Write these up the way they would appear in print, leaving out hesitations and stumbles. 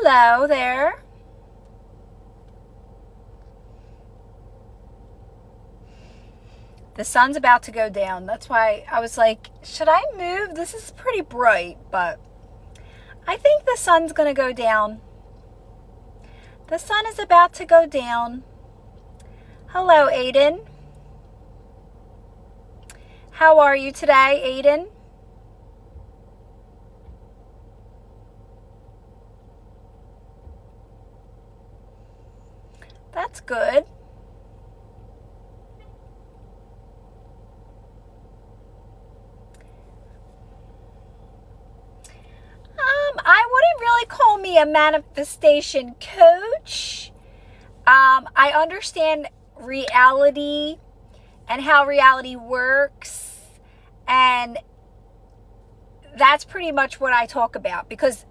Hello there. The sun's about to go down. That's why I was like, should I move? This is pretty bright, but I think the sun's going to go down. The sun is about to go down. Hello, Aiden. How are you today, Aiden? That's good. I wouldn't really call me a manifestation coach. I understand reality and how reality works, and that's pretty much what I talk about, because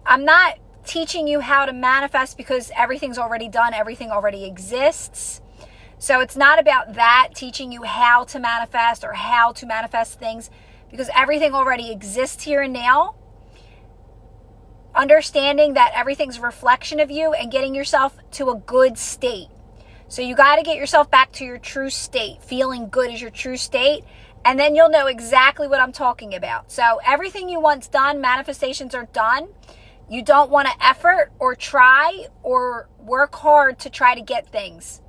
I'm not teaching you how to manifest because everything's already done, everything already exists. So it's not about that, teaching you how to manifest or how to manifest things, because everything already exists here and now. Understanding that everything's a reflection of you and getting yourself to a good state. So you got to get yourself back to your true state. Feeling good is your true state. And then you'll know exactly what I'm talking about. So everything you want's done, manifestations are done. You don't want to effort or try or work hard to try to get things.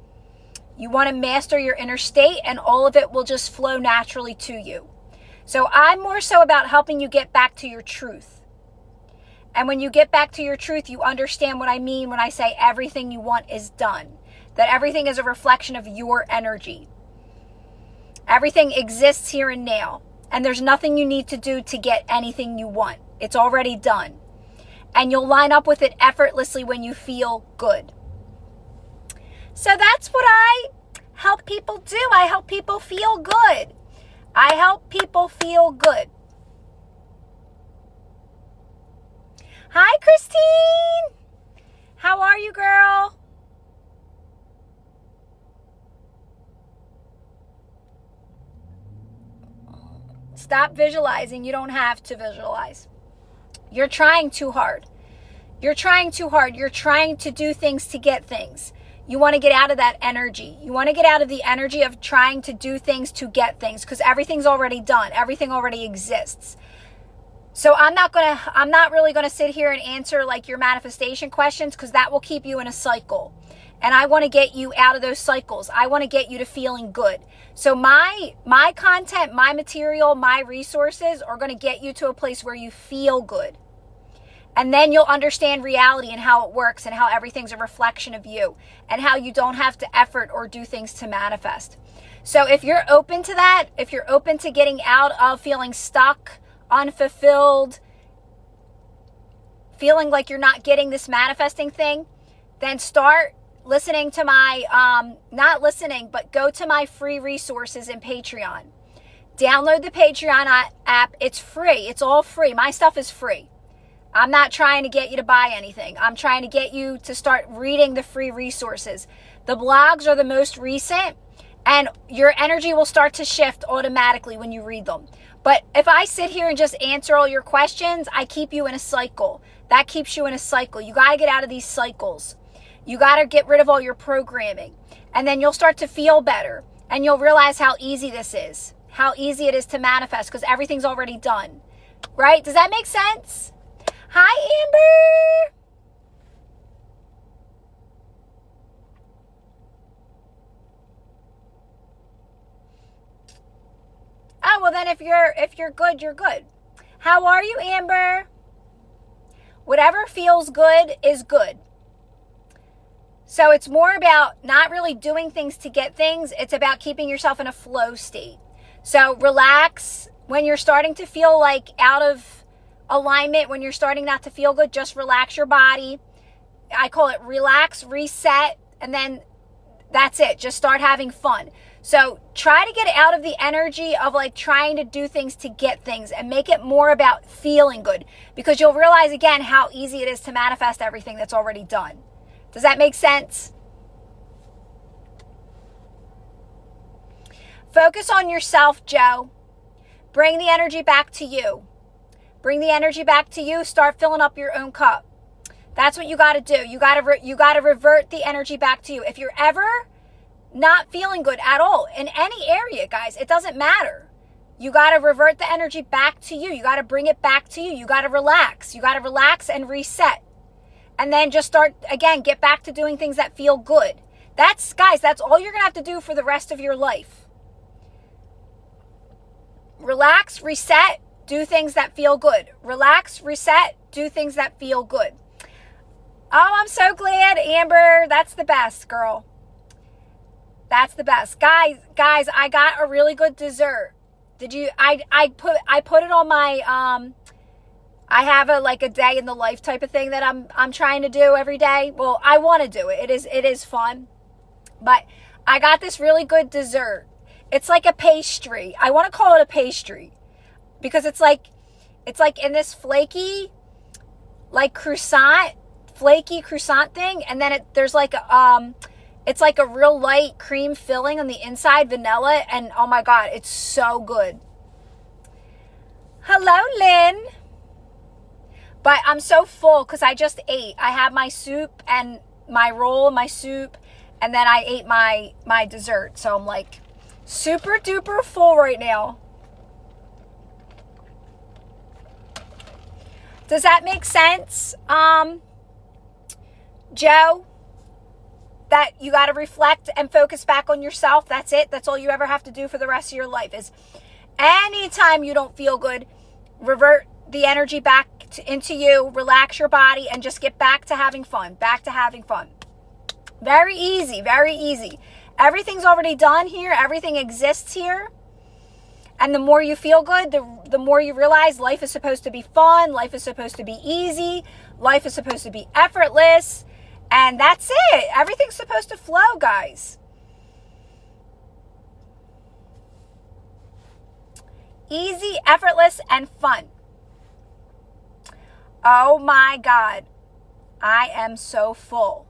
You want to master your inner state, and all of it will just flow naturally to you. So I'm more so about helping you get back to your truth. And when you get back to your truth, you understand what I mean when I say everything you want is done. That everything is a reflection of your energy. Everything exists here and now. And there's nothing you need to do to get anything you want. It's already done. And you'll line up with it effortlessly when you feel good. So that's what I help people do. I help people feel good. I help people feel good. Hi, Christine. How are you, girl? Stop visualizing. You don't have to visualize. You're trying too hard. You're trying too hard. You're trying to do things to get things. You want to get out of that energy. You want to get out of the energy of trying to do things to get things, because everything's already done. Everything already exists. So I'm not really going to sit here and answer like your manifestation questions, because that will keep you in a cycle. And I want to get you out of those cycles. I want to get you to feeling good. So my content, my material, my resources are going to get you to a place where you feel good. And then you'll understand reality and how it works, and how everything's a reflection of you, and how you don't have to effort or do things to manifest. So if you're open to that, if you're open to getting out of feeling stuck, unfulfilled, feeling like you're not getting this manifesting thing, then start listening to my, not listening, but go to my free resources in Patreon. Download the Patreon app. It's free. It's all free. My stuff is free. I'm not trying to get you to buy anything. I'm trying to get you to start reading the free resources. The blogs are the most recent, and your energy will start to shift automatically when you read them. But if I sit here and just answer all your questions, I keep you in a cycle. That keeps you in a cycle. You got to get out of these cycles. You got to get rid of all your programming. And then you'll start to feel better. And you'll realize how easy this is. How easy it is to manifest, because everything's already done. Right? Does that make sense? Hi, Amber. Oh, well then if you're good, you're good. How are you, Amber? Whatever feels good is good. So it's more about not really doing things to get things. It's about keeping yourself in a flow state. So relax when you're starting to feel like out of alignment, when you're starting not to feel good, just relax your body. I call it relax, reset, and then that's it. Just start having fun. So try to get out of the energy of like trying to do things to get things, and make it more about feeling good, because you'll realize again how easy it is to manifest everything that's already done. Does that make sense? Focus on yourself, Joe. Bring the energy back to you. Bring the energy back to you. Start filling up your own cup. That's what you got to do. You got to revert the energy back to you. If you're ever not feeling good at all in any area, guys, it doesn't matter. You got to revert the energy back to you. You got to bring it back to you. You got to relax. You got to relax and reset. And then just start, again, get back to doing things that feel good. That's, guys, that's all you're going to have to do for the rest of your life. Relax, reset, do things that feel good. Relax, reset, do things that feel good. Oh, I'm so glad, Amber. That's the best, girl. That's the best. Guys, I got a really good dessert. Did you, I put it on my, I have a day in the life type of thing that I'm trying to do every day. Well, I want to do it. It is fun. But I got this really good dessert. It's like a pastry. I want to call it a pastry because it's like in this flaky croissant thing, and then there's like it's like a real light cream filling on the inside, vanilla, and oh my god, it's so good. Hello, Lynn. But I'm so full because I just ate. I had my soup and my roll and my soup, and then I ate my dessert. So I'm like super duper full right now. Does that make sense, Joe? That you got to reflect and focus back on yourself. That's it. That's all you ever have to do for the rest of your life is anytime you don't feel good, revert the energy back into you, relax your body, and just get back to having fun. Back to having fun. Very easy, very easy. Everything's already done here. Everything exists here. And the more you feel good, the more you realize life is supposed to be fun. Life is supposed to be easy. Life is supposed to be effortless. And that's it. Everything's supposed to flow, guys. Easy, effortless, and fun. Oh my God. I am so full.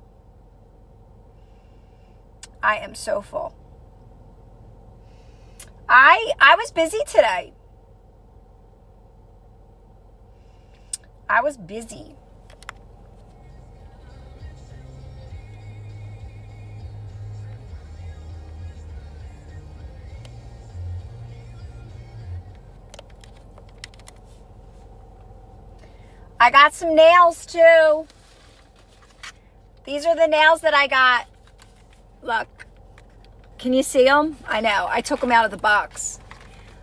I am so full. I was busy today. I was busy. I got some nails too. These are the nails that I got. Look. Can you see them? I know. I took them out of the box.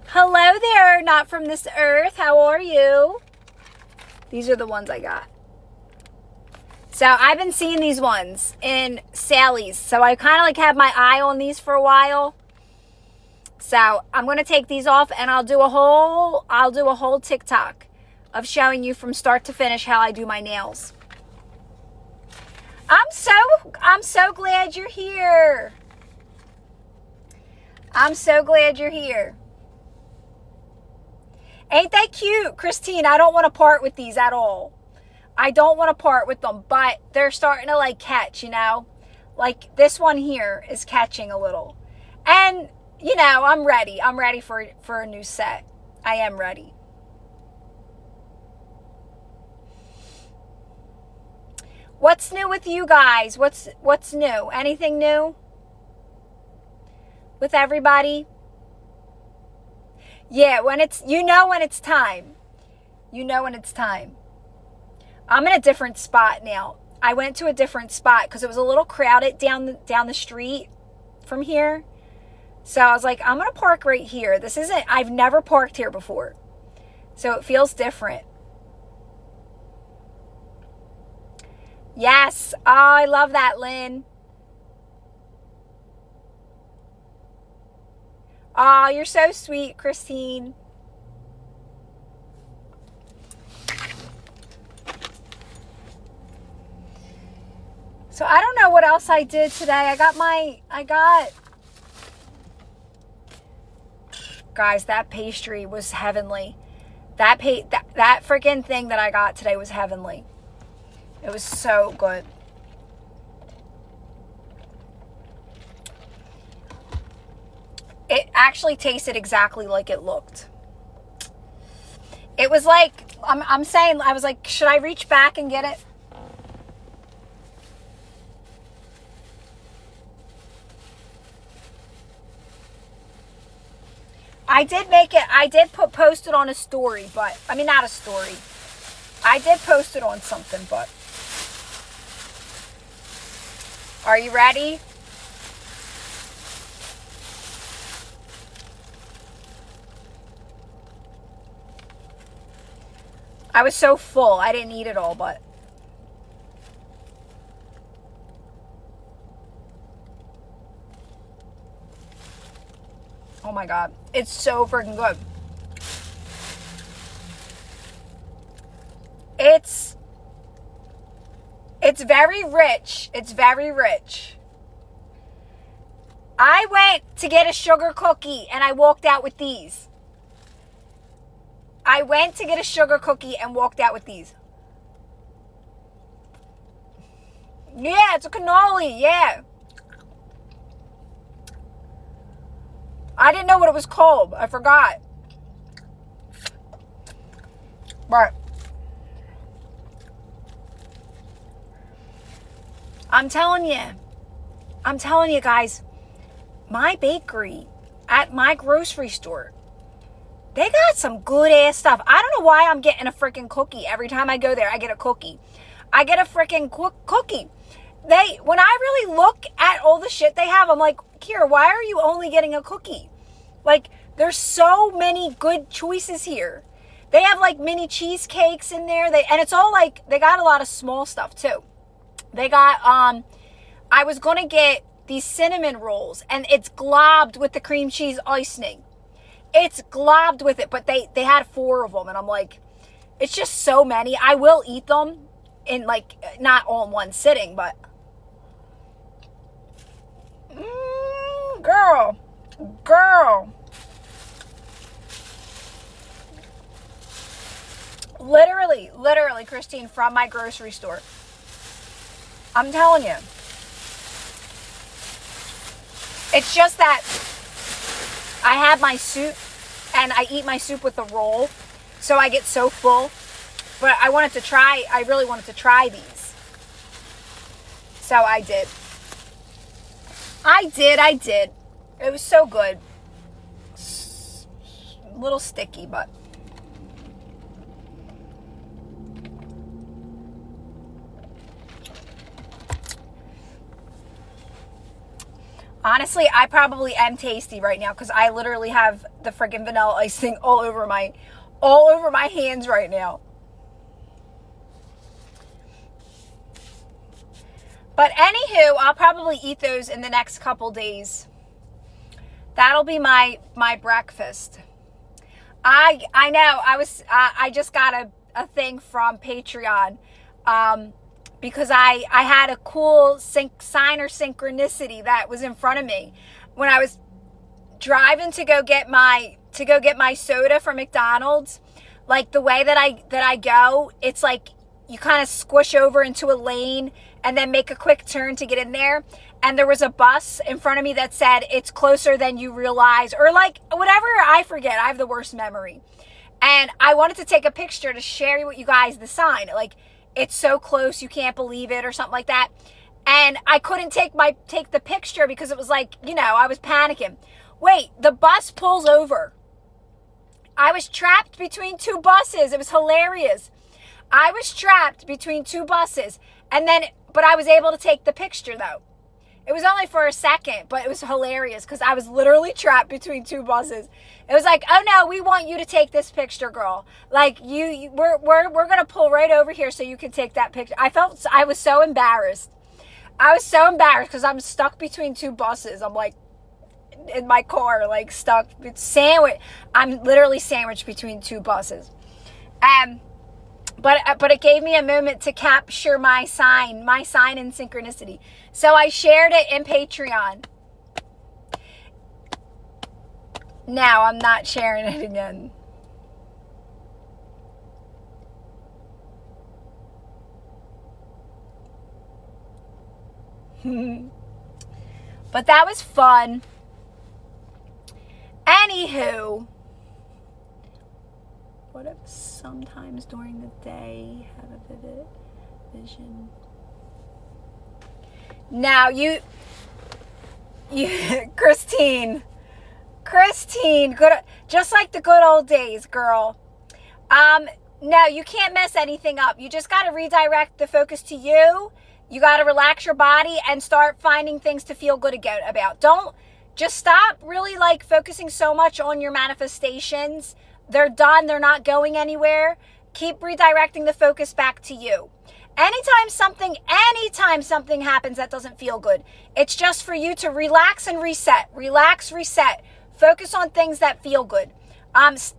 Hello there, not from this earth. How are you? These are the ones I got. So I've been seeing these ones in Sally's. So I kind of have my eye on these for a while. So I'm going to take these off and I'll do a whole TikTok of showing you from start to finish how I do my nails. I'm so glad you're here. I'm so glad you're here. Ain't they cute, Christine? I don't want to part with these at all. I don't want to part with them, but they're starting to catch, Like this one here is catching a little. And, I'm ready. I'm ready for a new set. I am ready. What's new with you guys? What's new? Anything new with everybody? Yeah, when it's time. You know when it's time. I'm in a different spot now. I went to a different spot because it was a little crowded down the street from here. So I was like, I'm going to park right here. I've never parked here before. So it feels different. Yes. Oh, I love that, Lynn. Oh, you're so sweet, Christine. So I don't know what else I did today. Guys, that pastry was heavenly. That freaking thing that I got today was heavenly. It was so good. It actually tasted exactly like it looked. It was like I'm saying, I was like, should I reach back and get it? I did make it, I did post it on a story, but, I mean, not a story. I did post it on something, but. Are you ready? I was so full, I didn't eat it all, but. Oh my God, it's so freaking good. It's very rich. It's very rich. I went to get a sugar cookie and I walked out with these. I went to get a sugar cookie and walked out with these. Yeah, it's a cannoli, yeah. I didn't know what it was called. I forgot. But I'm telling you guys, my bakery at my grocery store, they got some good ass stuff. I don't know why I'm getting a freaking cookie. Every time I go there, I get a cookie. I get a freaking cookie. When I really look at all the shit they have, I'm like, Kira, why are you only getting a cookie? Like, there's so many good choices here. They have like mini cheesecakes in there. And it's all like, they got a lot of small stuff too. They got, I was going to get these cinnamon rolls and it's globbed with the cream cheese icing. It's globbed with it, but they had 4 of them. And I'm like, it's just so many. I will eat them in like, not all in one sitting, but. Girl. Literally, Christine, from my grocery store. I'm telling you. It's just that I have my soup and I eat my soup with a roll. So I get so full. But I really wanted to try these. So I did. I did. It was so good. A little sticky, but. Honestly, I probably am tasty right now because I literally have the freaking vanilla icing all over my hands right now. But anywho, I'll probably eat those in the next couple days. That'll be my breakfast. I know I just got a thing from Patreon. Because I had a cool sign or synchronicity that was in front of me when I was driving to go get my soda from McDonald's. Like the way that I go, it's like you kind of squish over into a lane and then make a quick turn to get in there. And there was a bus in front of me that said it's closer than you realize, or like whatever. I forget. I have the worst memory. And I wanted to take a picture to share with you guys the sign. Like, it's so close, you can't believe it, or something like that. And I couldn't take the picture because it was like, I was panicking. Wait, the bus pulls over. I was trapped between 2 buses. It was hilarious. I was trapped between 2 buses. But I was able to take the picture though. It was only for a second, but it was hilarious because I was literally trapped between 2 buses. It was like, oh no, we want you to take this picture, girl. Like we're gonna pull right over here so you can take that picture. I was so embarrassed. I was so embarrassed because I'm stuck between 2 buses. I'm like in my car, like stuck, I'm literally sandwiched between 2 buses. But it gave me a moment to capture my sign in synchronicity. So I shared it in Patreon. Now I'm not sharing it again. But that was fun. Anywho. what if sometimes during the day have a vivid vision? Now you Christine, good, just like the good old days, girl. No, you can't mess anything up. You just got to redirect the focus to you. You got to relax your body and start finding things to feel good again about. Don't just stop really like focusing so much on your manifestations. They're done. They're not going anywhere. Keep redirecting the focus back to you. Anytime something happens that doesn't feel good, it's just for you to relax and reset. Relax, reset. Focus on things that feel good.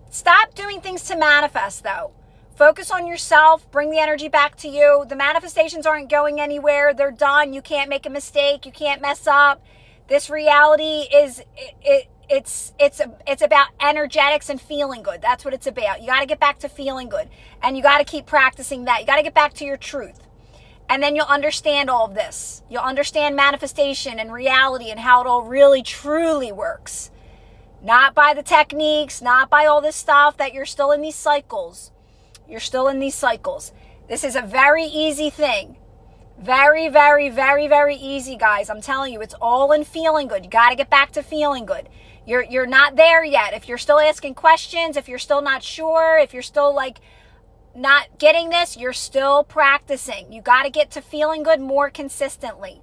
Stop doing things to manifest though. Focus on yourself. Bring the energy back to you. The manifestations aren't going anywhere. They're done. You can't make a mistake. You can't mess up. This reality is it's about energetics and feeling good. That's what it's about. You got to get back to feeling good, and you got to keep practicing that. You got to get back to your truth, and then you'll understand all of this. You'll understand manifestation and reality and how it all really truly works. Not by the techniques, not by all this stuff that you're still in these cycles. You're still in these cycles. This is a very easy thing. Very, very, very, very easy, guys. I'm telling you, it's all in feeling good. You got to get back to feeling good. You're not there yet. If you're still asking questions, if you're still not sure, if you're still like not getting this, you're still practicing. You got to get to feeling good more consistently.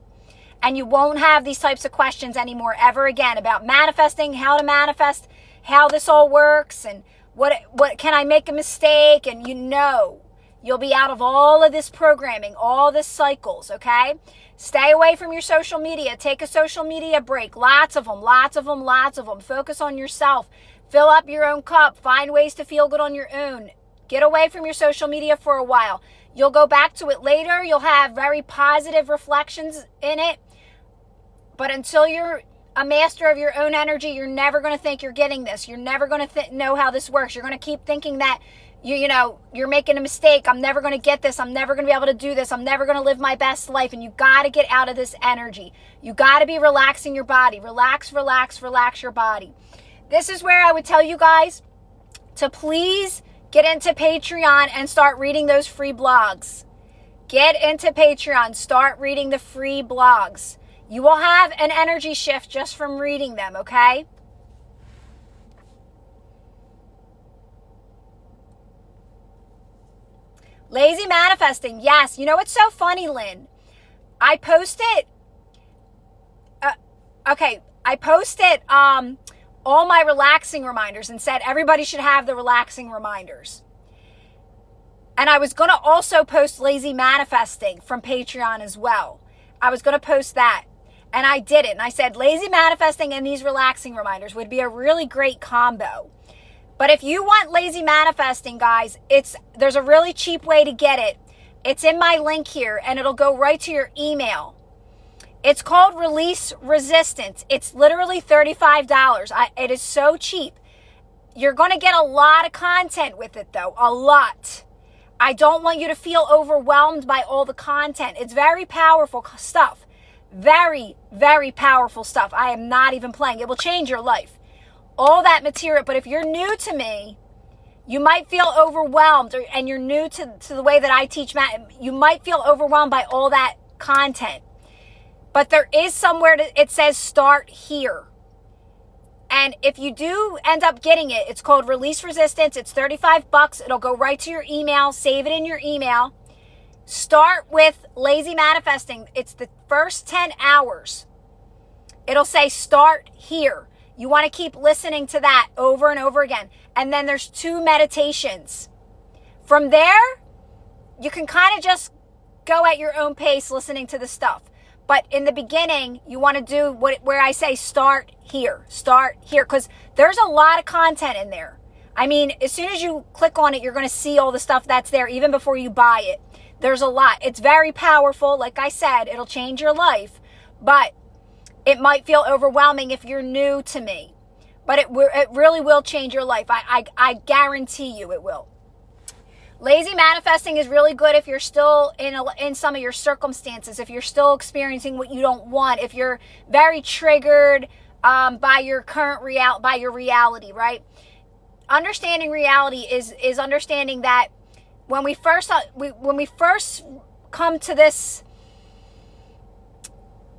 And you won't have these types of questions anymore ever again about manifesting, how to manifest, how this all works, and what can I make a mistake? And you'll be out of all of this programming, all this cycles, okay? Stay away from your social media. Take a social media break. Lots of them. Focus on yourself. Fill up your own cup. Find ways to feel good on your own. Get away from your social media for a while. You'll go back to it later. You'll have very positive reflections in it. But until you're a master of your own energy, you're never going to think you're getting this. You're never going to know how this works. You're going to keep thinking that you're making a mistake. I'm never going to get this. I'm never going to be able to do this. I'm never going to live my best life. And you got to get out of this energy. You got to be relaxing your body. Relax your body. This is where I would tell you guys to please get into Patreon and start reading those free blogs. Get into Patreon. Start reading the free blogs. You will have an energy shift just from reading them, okay? Lazy manifesting. Yes. You know what's so funny, Lynn? I posted all my relaxing reminders and said everybody should have the relaxing reminders. And I was going to also post lazy manifesting from Patreon as well. I was going to post that. And I did it. And I said lazy manifesting and these relaxing reminders would be a really great combo. But if you want lazy manifesting, guys, there's a really cheap way to get it. It's in my link here, and it'll go right to your email. It's called Release Resistance. It's literally $35. It is so cheap. You're going to get a lot of content with it, though. A lot. I don't want you to feel overwhelmed by all the content. It's very powerful stuff. Very, very powerful stuff. I am not even playing. It will change your life. All that material. But if you're new to me, you might feel overwhelmed, and you're new to the way that I teach math. You might feel overwhelmed by all that content. But there is somewhere it says start here. And if you do end up getting it, it's called Release Resistance. It's $35. It'll go right to your email. Save it in your email. Start with lazy manifesting. It's the first 10 hours. It'll say start here. You want to keep listening to that over and over again. And then there's 2 meditations. From there, you can kind of just go at your own pace listening to the stuff. But in the beginning, you want to do where I say start here, because there's a lot of content in there. I mean, as soon as you click on it, you're going to see all the stuff that's there even before you buy it. There's a lot. It's very powerful. Like I said, it'll change your life, but it might feel overwhelming if you're new to me, but it really will change your life. I guarantee you it will. Lazy manifesting is really good if you're still in some of your circumstances, if you're still experiencing what you don't want, if you're very triggered by your reality, right? understanding reality is understanding that when we first come to this,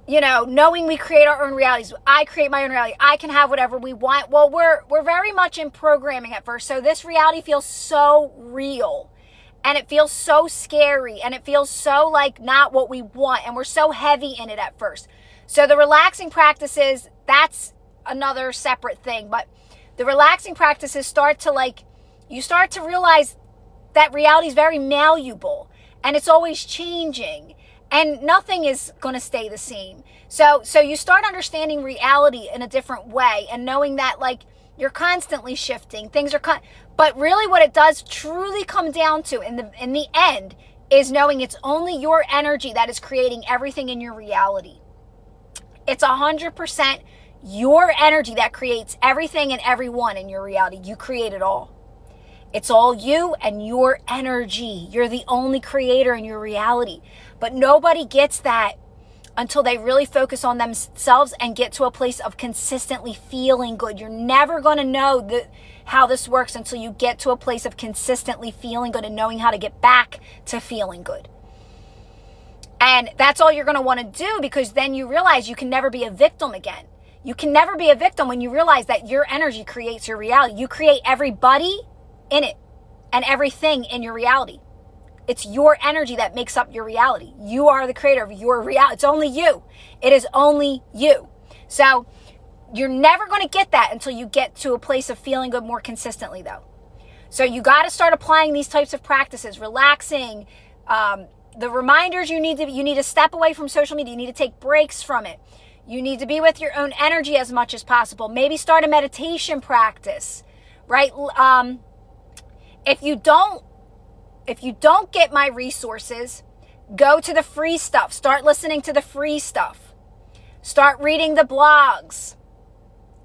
knowing we create our own realities. I create my own reality. I can have whatever we want. Well, we're very much in programming at first. So this reality feels so real, and it feels so scary, and it feels so like not what we want, and we're so heavy in it at first. So the relaxing practices, that's another separate thing, but the relaxing practices you start to realize that reality is very malleable, and it's always changing. And nothing is going to stay the same. So you start understanding reality in a different way, and knowing that you're constantly shifting. Things are but really what it does truly come down to in the end is knowing it's only your energy that is creating everything in your reality. It's 100% your energy that creates everything and everyone in your reality. You create it all. It's all you and your energy. You're the only creator in your reality. But nobody gets that until they really focus on themselves and get to a place of consistently feeling good. You're never going to know how this works until you get to a place of consistently feeling good and knowing how to get back to feeling good. And that's all you're going to want to do, because then you realize you can never be a victim again. You can never be a victim when you realize that your energy creates your reality. You create everybody in it and everything in your reality. It's your energy that makes up your reality. You are the creator of your reality. It's only you. It is only you. So you're never going to get that until you get to a place of feeling good more consistently, though. So you got to start applying these types of practices, relaxing, the reminders you need to step away from social media. You need to take breaks from it. You need to be with your own energy as much as possible. Maybe start a meditation practice, right? If you don't get my resources, go to the free stuff. Start listening to the free stuff. Start reading the blogs.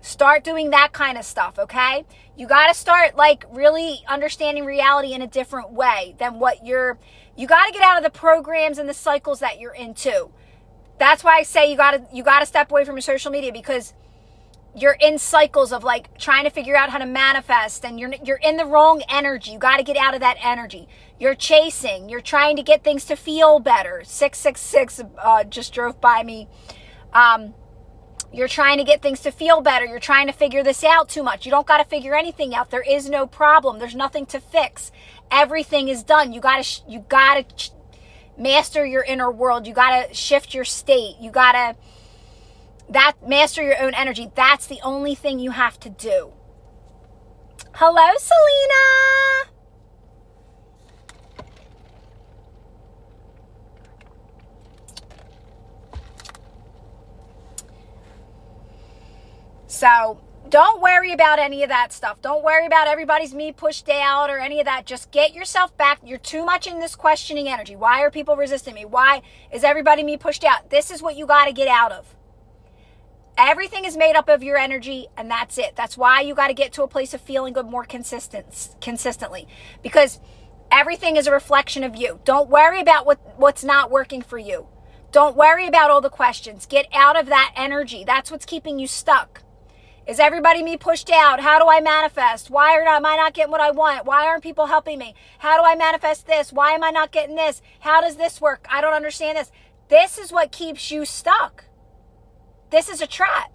Start doing that kind of stuff, okay? You got to start really understanding reality in a different way than you got to get out of the programs and the cycles that you're into. That's why I say you got to step away from your social media, because you're in cycles of trying to figure out how to manifest, and you're in the wrong energy. You got to get out of that energy. You're chasing. You're trying to get things to feel better. 666 just drove by me. You're trying to get things to feel better. You're trying to figure this out too much. You don't got to figure anything out. There is no problem. There's nothing to fix. Everything is done. You got to master your inner world. You got to shift your state. You got to master your own energy. That's the only thing you have to do. Hello, Selena. So don't worry about any of that stuff. Don't worry about everybody's me pushed out or any of that. Just get yourself back. You're too much in this questioning energy. Why are people resisting me? Why is everybody me pushed out? This is what you got to get out of. Everything is made up of your energy, and that's it. That's why you got to get to a place of feeling good more consistently, because everything is a reflection of you. Don't worry about what's not working for you. Don't worry about all the questions. Get out of that energy. That's what's keeping you stuck. Is everybody me pushed out? How do I manifest? Why am I not getting what I want? Why aren't people helping me? How do I manifest this? Why am I not getting this? How does this work? I don't understand this. This is what keeps you stuck. This is a trap.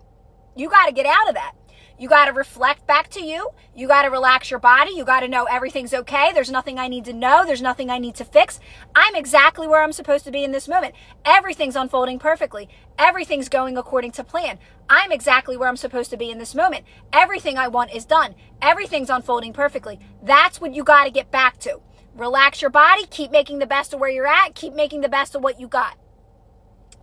You got to get out of that. You got to reflect back to you. You got to relax your body. You got to know everything's okay. There's nothing I need to know. There's nothing I need to fix. I'm exactly where I'm supposed to be in this moment. Everything's unfolding perfectly. Everything's going according to plan. I'm exactly where I'm supposed to be in this moment. Everything I want is done. Everything's unfolding perfectly. That's what you got to get back to. Relax your body. Keep making the best of where you're at. Keep making the best of what you got.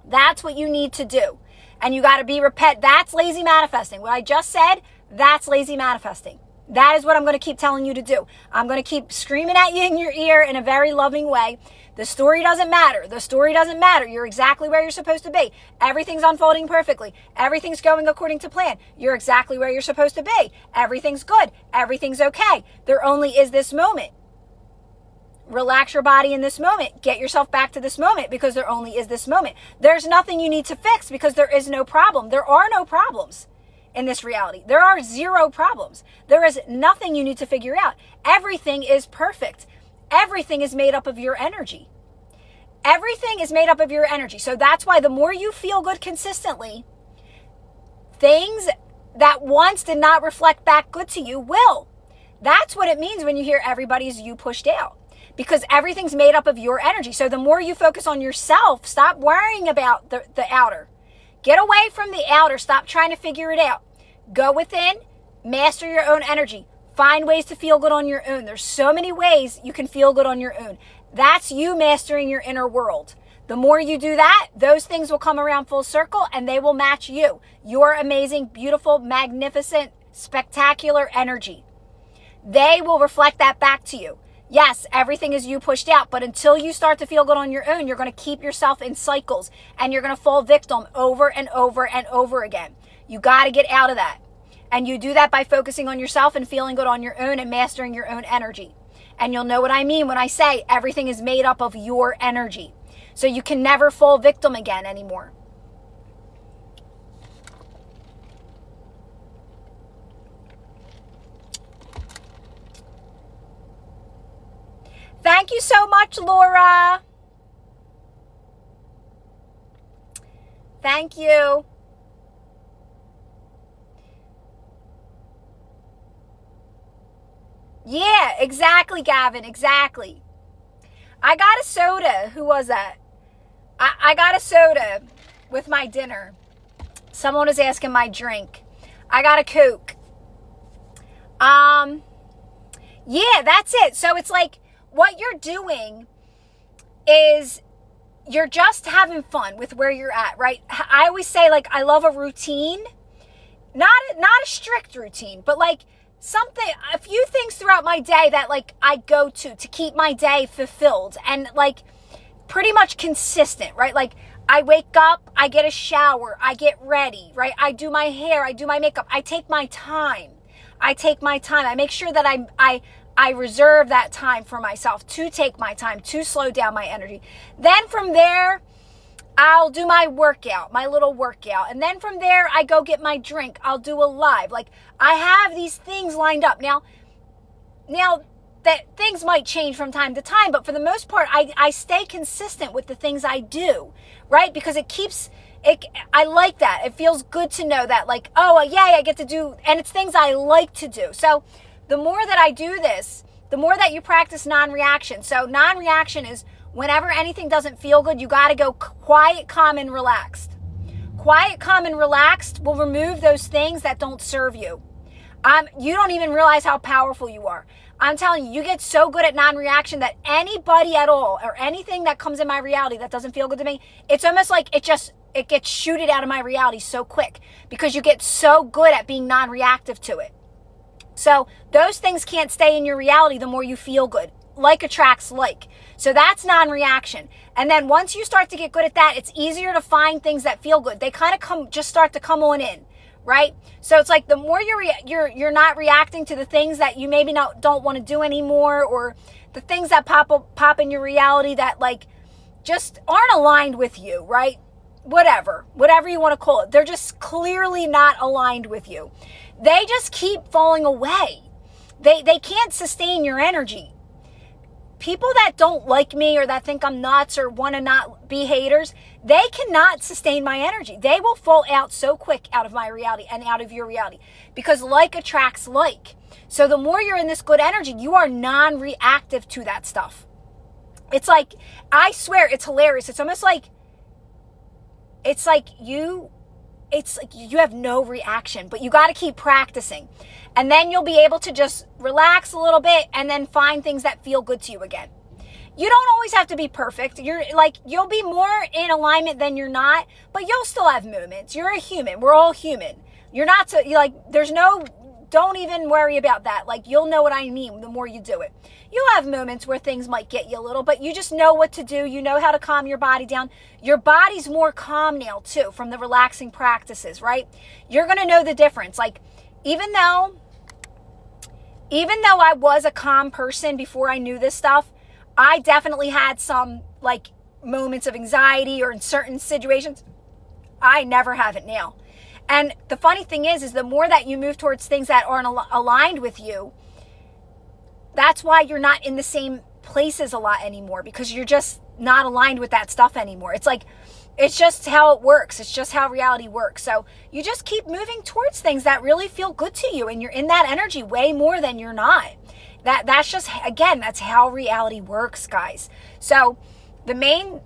That's what you need to do. And you got to that's lazy manifesting. What I just said, that's lazy manifesting. That is what I'm going to keep telling you to do. I'm going to keep screaming at you in your ear in a very loving way. The story doesn't matter. The story doesn't matter. You're exactly where you're supposed to be. Everything's unfolding perfectly. Everything's going according to plan. You're exactly where you're supposed to be. Everything's good. Everything's okay. There only is this moment. Relax your body in this moment. Get yourself back to this moment, because there only is this moment. There's nothing you need to fix, because there is no problem. There are no problems in this reality. There are zero problems. There is nothing you need to figure out. Everything is perfect. Everything is made up of your energy. Everything is made up of your energy. So that's why the more you feel good consistently, things that once did not reflect back good to you will. That's what it means when you hear everybody's you pushed out, because everything's made up of your energy. So the more you focus on yourself, stop worrying about the outer. Get away from the outer. Stop trying to figure it out. Go within, master your own energy. Find ways to feel good on your own. There's so many ways you can feel good on your own. That's you mastering your inner world. The more you do that, those things will come around full circle and they will match you. Your amazing, beautiful, magnificent, spectacular energy. They will reflect that back to you. Yes, everything is you pushed out, but until you start to feel good on your own, you're going to keep yourself in cycles and you're going to fall victim over and over and over again. You got to get out of that. And you do that by focusing on yourself and feeling good on your own and mastering your own energy. And you'll know what I mean when I say everything is made up of your energy. So you can never fall victim again anymore. Thank you so much, Laura. Thank you. Yeah, exactly, Gavin, exactly. I got a soda. Who was that? I got a soda with my dinner. Someone was asking my drink. I got a Coke. Yeah, that's it. So it's like, what you're doing is you're just having fun with where you're at, right? I always say, like, I love a routine, not a strict routine, but like a few things throughout my day that like I go to keep my day fulfilled and like pretty much consistent, right? Like I wake up, I get a shower, I get ready, right? I do my hair, I do my makeup, I take my time. I make sure that I reserve that time for myself to take my time, to slow down my energy. Then from there, I'll do my workout, my little workout. And then from there, I go get my drink. I'll do a live. Like, I have these things lined up. Now that things might change from time to time, but for the most part, I stay consistent with the things I do, right? Because I like that. It feels good to know that, like, oh, yay, I get to do, and it's things I like to do. So the more that I do this, the more that you practice non-reaction. So non-reaction is whenever anything doesn't feel good, you got to go quiet, calm, and relaxed. Quiet, calm, and relaxed will remove those things that don't serve you. You don't even realize how powerful you are. I'm telling you, you get so good at non-reaction that anybody at all or anything that comes in my reality that doesn't feel good to me, it's almost like it gets shooted out of my reality so quick because you get so good at being non-reactive to it. So those things can't stay in your reality the more you feel good. Like attracts like. So that's non-reaction. And then once you start to get good at that, it's easier to find things that feel good. They kind of just start to come on in, right? So it's like the more you're not reacting to the things that you maybe don't want to do anymore, or the things that pop in your reality that like just aren't aligned with you, right? Whatever you want to call it. They're just clearly not aligned with you. They just keep falling away. They can't sustain your energy. People that don't like me or that think I'm nuts or want to not be haters, they cannot sustain my energy. They will fall out so quick out of my reality and out of your reality because like attracts like. So the more you're in this good energy, you are non-reactive to that stuff. It's like, I swear, it's hilarious. It's almost like, you have no reaction, but you got to keep practicing. And then you'll be able to just relax a little bit and then find things that feel good to you again. You don't always have to be perfect. You'll be more in alignment than you're not, but you'll still have moments. You're a human. We're all human. Don't even worry about that. Like, you'll know what I mean the more you do it. You'll have moments where things might get you a little, but you just know what to do. You know how to calm your body down. Your body's more calm now too from the relaxing practices, right? You're going to know the difference. Like, even though I was a calm person before I knew this stuff, I definitely had some like moments of anxiety or in certain situations. I never have it now. And the funny thing is the more that you move towards things that aren't aligned with you, that's why you're not in the same places a lot anymore, because you're just not aligned with that stuff anymore. It's like, it's just how it works. It's just how reality works. So you just keep moving towards things that really feel good to you, and you're in that energy way more than you're not. That's just, again, that's how reality works, guys. So the main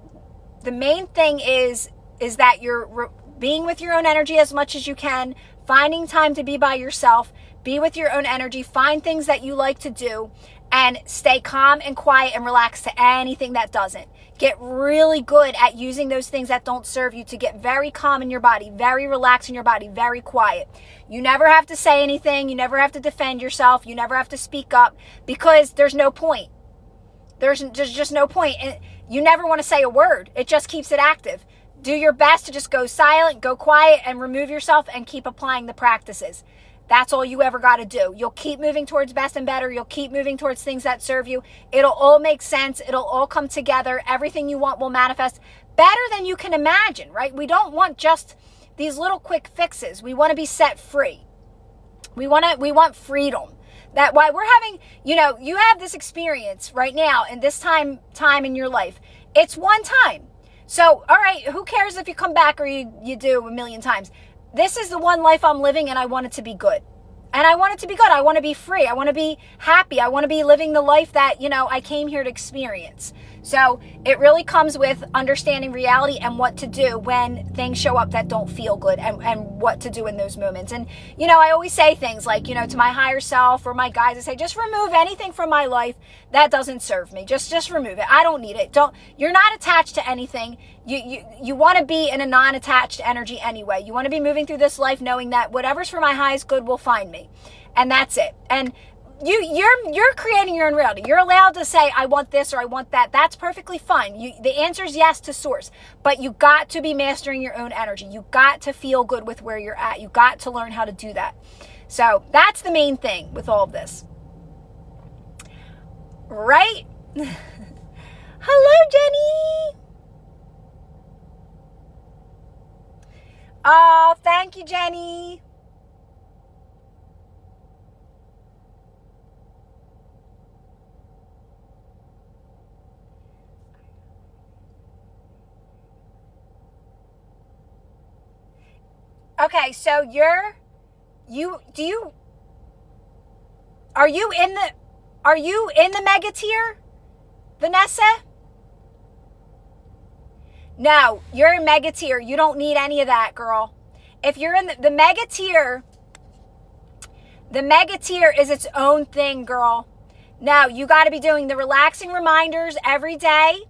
thing is that you're being with your own energy as much as you can, finding time to be by yourself, be with your own energy, find things that you like to do, and stay calm and quiet and relaxed to anything that doesn't. Get really good at using those things that don't serve you to get very calm in your body, very relaxed in your body, very quiet. You never have to say anything. You never have to defend yourself. You never have to speak up, because there's no point. There's just no point. And you never want to say a word. It just keeps it active. Do your best to just go silent, go quiet, and remove yourself and keep applying the practices. That's all you ever got to do. You'll keep moving towards best and better. You'll keep moving towards things that serve you. It'll all make sense. It'll all come together. Everything you want will manifest better than you can imagine, right? We don't want just these little quick fixes. We want to be set free. We want freedom. That's why we're having, you have this experience right now in this time in your life. It's one time. So, all right, who cares if you come back or you do a million times? This is the one life I'm living, and I want it to be good. And I want it to be good. I want to be free. I want to be happy. I want to be living the life that, I came here to experience. So it really comes with understanding reality and what to do when things show up that don't feel good, and what to do in those moments. And, I always say things like, to my higher self or my guides, I say, just remove anything from my life that doesn't serve me. Just remove it. I don't need it. You're not attached to anything. You want to be in a non-attached energy anyway. You want to be moving through this life knowing that whatever's for my highest good will find me. And that's it. And you're creating your own reality. You're allowed to say, I want this or I want that. That's perfectly fine. The answer is yes to source, but you got to be mastering your own energy. You got to feel good with where you're at. You got to learn how to do that. So that's the main thing with all of this. Right? Hello, Jenny. Oh, thank you, Jenny. Okay, so are you in the mega tier, Vanessa? No, you're in mega tier. You don't need any of that, girl. If you're in the mega tier is its own thing, girl. Now, you got to be doing the relaxing reminders every day.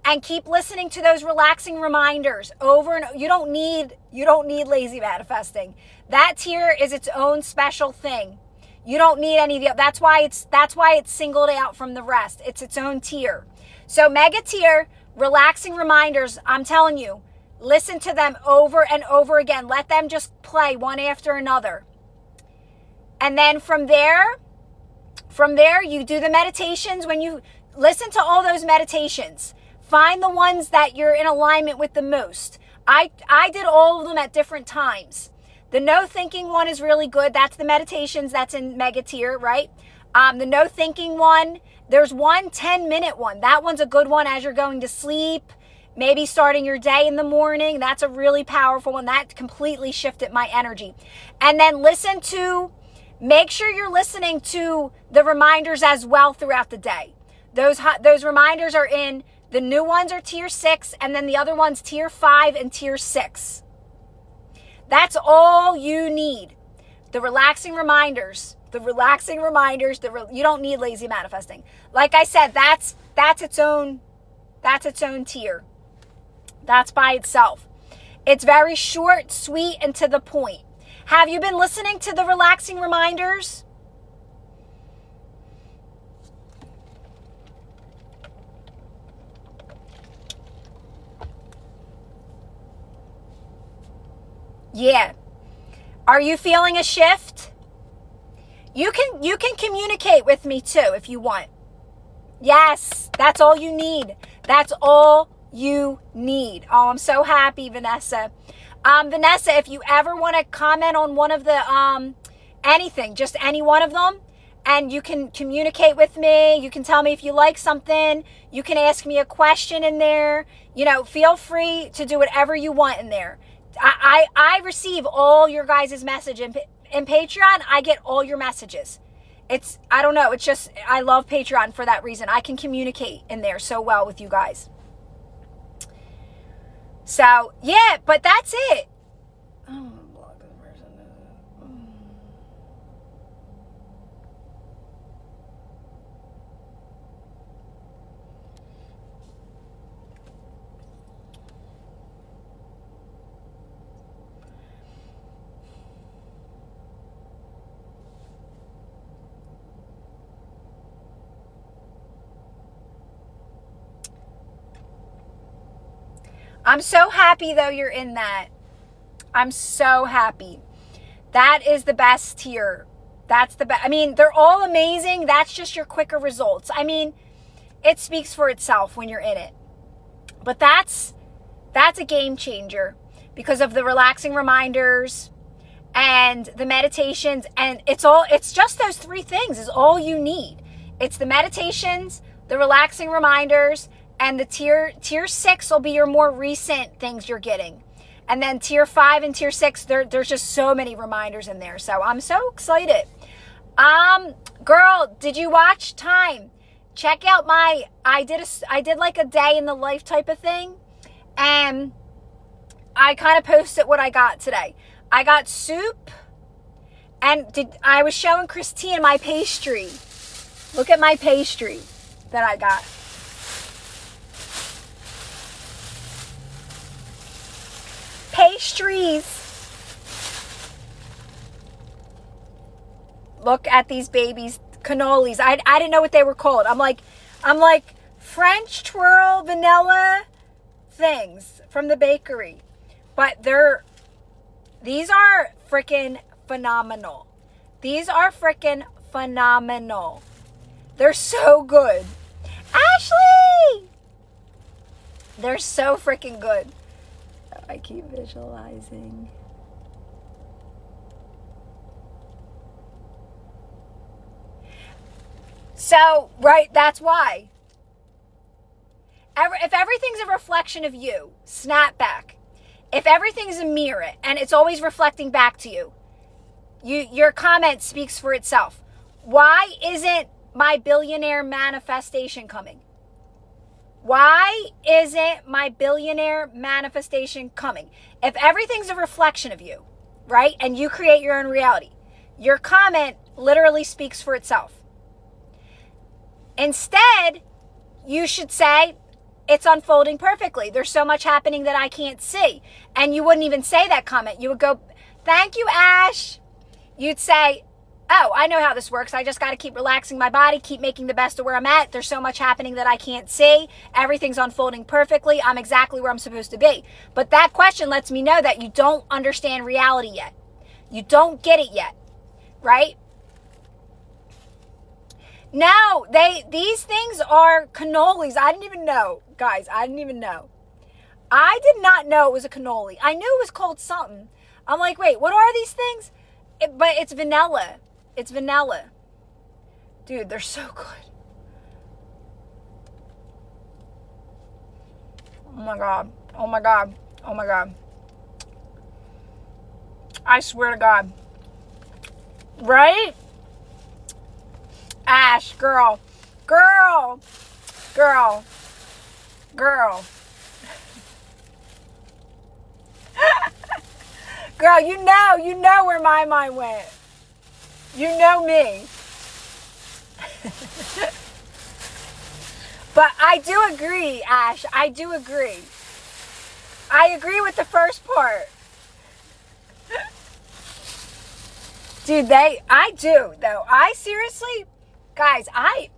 And keep listening to those relaxing reminders over and over. You don't need lazy manifesting. That tier is its own special thing. You don't need any of the. That's why it's singled out from the rest. It's its own tier. So mega tier, relaxing reminders. I'm telling you, listen to them over and over again. Let them just play one after another. And then from there, you do the meditations. When you listen to all those meditations, find the ones that you're in alignment with the most. I did all of them at different times. The no thinking one is really good. That's the meditations. That's in mega tier, right? The no thinking one. There's one 10-minute one. That one's a good one as you're going to sleep. Maybe starting your day in the morning. That's a really powerful one. That completely shifted my energy. And then make sure you're listening to the reminders as well throughout the day. Those reminders are in. The new ones are tier 6, and then the other ones tier 5 and tier 6. That's all you need. The relaxing reminders. You don't need lazy manifesting. Like I said, that's its own tier. That's by itself. It's very short, sweet, and to the point. Have you been listening to the relaxing reminders? Yeah. Are you feeling a shift? You can communicate with me too if you want. Yes, that's all you need. That's all you need. Oh, I'm so happy, Vanessa. Vanessa, if you ever want to comment on one of the, anything, just any one of them, and you can communicate with me, you can tell me if you like something, you can ask me a question in there, you know, feel free to do whatever you want in there. I receive all your guys' message in Patreon. I get all your messages. I don't know, it's just, I love Patreon for that reason. I can communicate in there so well with you guys. So, yeah, but that's it. Oh, block this person. I'm so happy, though, you're in that. I'm so happy. That is the best tier. That's the best. I mean, they're all amazing. That's just your quicker results. I mean, it speaks for itself when you're in it. But that's a game changer because of the relaxing reminders and the meditations. And it's just those 3 things is all you need. It's the meditations, the relaxing reminders, and the tier 6 will be your more recent things you're getting. And then tier 5 and tier 6, there's just so many reminders in there. So I'm so excited. Girl, did you watch Time? Check out I did like a day in the life type of thing. And I kind of posted what I got today. I got soup. And I was showing Christine my pastry. Look at my pastry that I got. Pastries. Look at these babies, cannolis. I didn't know what they were called. I'm like French twirl vanilla things from the bakery. But these are freaking phenomenal. These are freaking phenomenal. They're so good. Ashley! They're so freaking good. I keep visualizing. So, right, that's why. If everything's a reflection of you, snap back. If everything's a mirror and it's always reflecting back to you, your comment speaks for itself. Why isn't my billionaire manifestation coming? Why isn't my billionaire manifestation coming? If everything's a reflection of you, right, and you create your own reality, your comment literally speaks for itself. Instead, you should say, it's unfolding perfectly. There's so much happening that I can't see. And you wouldn't even say that comment. You would go, thank you, Ash. You'd say, oh, I know how this works. I just got to keep relaxing my body, keep making the best of where I'm at. There's so much happening that I can't see. Everything's unfolding perfectly. I'm exactly where I'm supposed to be. But that question lets me know that you don't understand reality yet. You don't get it yet, right? No, these things are cannolis. I didn't even know. Guys, I didn't even know. I did not know it was a cannoli. I knew it was called something. I'm like, wait, what are these things? But it's vanilla. It's vanilla. Dude, they're so good. Oh my God. Oh my God. Oh my God. I swear to God. Right? Ash, girl. Girl. Girl. Girl. Girl, you know where my mind went. You know me. But I do agree, Ash. I do agree. I agree with the first part. Dude, I do, though. I seriously, guys, I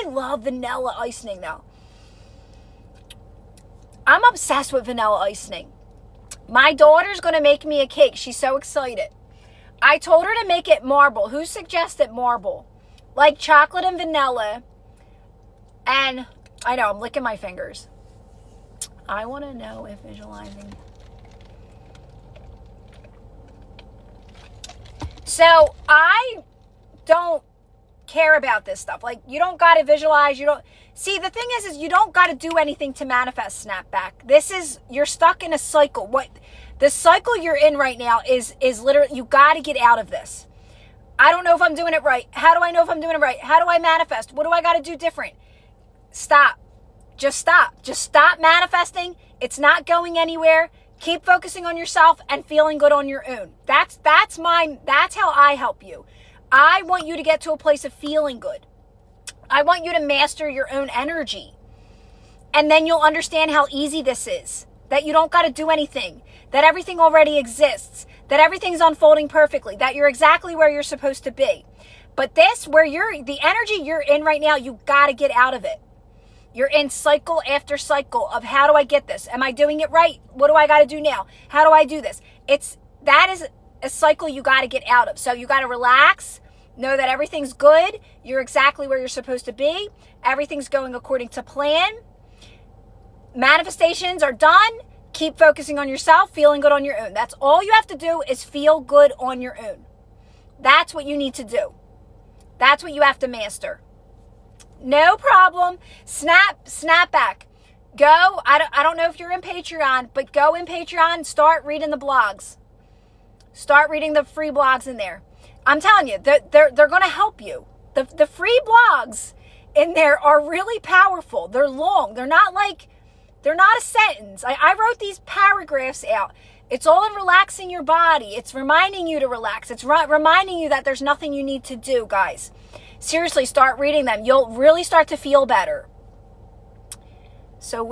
love vanilla icing, though. I'm obsessed with vanilla icing. My daughter's going to make me a cake. She's so excited. I told her to make it marble. Who suggested marble? Like chocolate and vanilla. And I know, I'm licking my fingers. I want to know if visualizing. So I don't care about this stuff. Like, you don't got to visualize. You don't. See, the thing is you don't got to do anything to manifest snapback. You're stuck in a cycle. The cycle you're in right now is literally, you got to get out of this. I don't know if I'm doing it right. How do I know if I'm doing it right? How do I manifest? What do I got to do different? Stop. Just stop. Just stop manifesting. It's not going anywhere. Keep focusing on yourself and feeling good on your own. That's how I help you. I want you to get to a place of feeling good. I want you to master your own energy. And then you'll understand how easy this is. That you don't got to do anything. That everything already exists. That everything's unfolding perfectly. That you're exactly where you're supposed to be. But the energy you're in right now, you got to get out of it. You're in cycle after cycle of, how do I get this? Am I doing it right? What do I got to do now? How do I do this? That is a cycle you got to get out of. So you got to relax. Know that everything's good. You're exactly where you're supposed to be. Everything's going according to plan. Manifestations are done. Keep focusing on yourself, feeling good on your own. That's all you have to do, is feel good on your own. That's what you need to do. That's what you have to master. No problem. Snap back. Go. I don't know if you're in Patreon, but go in Patreon and start reading the blogs. Start reading the free blogs in there. I'm telling you, they're going to help you. The free blogs in there are really powerful. They're long. They're not a sentence. I wrote these paragraphs out. It's all in relaxing your body. It's reminding you to relax. It's reminding you that there's nothing you need to do, guys. Seriously, start reading them. You'll really start to feel better. So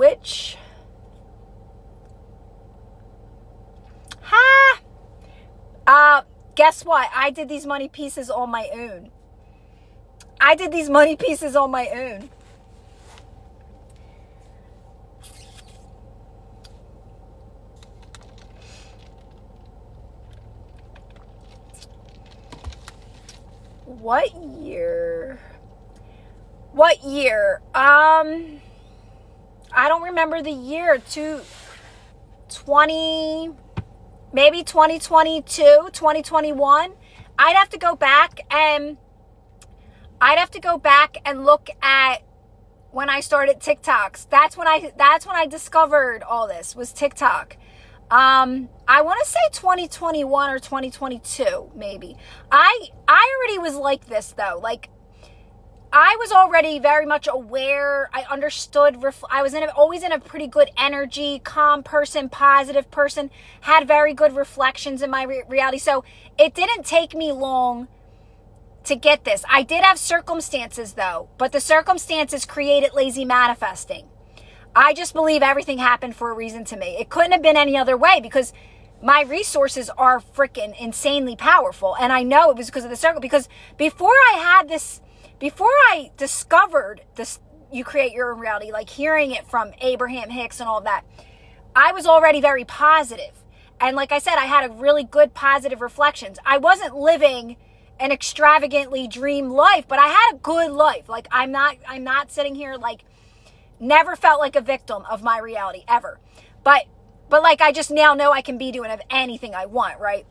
guess what? I did these money pieces on my own. What year? I don't remember the year. 2020, maybe 2022, 2021. I'd have to go back and look at when I started TikToks. That's when I discovered all this, was TikTok. I want to say 2021 or 2022, maybe. I already was like this, though. Like, I was already very much aware. I understood. I was always in a pretty good energy, calm person, positive person, had very good reflections in my reality. So it didn't take me long to get this. I did have circumstances, though, but the circumstances created lazy manifesting. I just believe everything happened for a reason to me. It couldn't have been any other way, because my resources are freaking insanely powerful. And I know it was because of the circle. Because before I discovered this, you create your own reality, like hearing it from Abraham Hicks and all of that, I was already very positive. And like I said, I had a really good positive reflections. I wasn't living an extravagantly dream life, but I had a good life. Like, I'm not sitting here like, never felt like a victim of my reality ever. But like, I just now know I can be doing anything I want, right?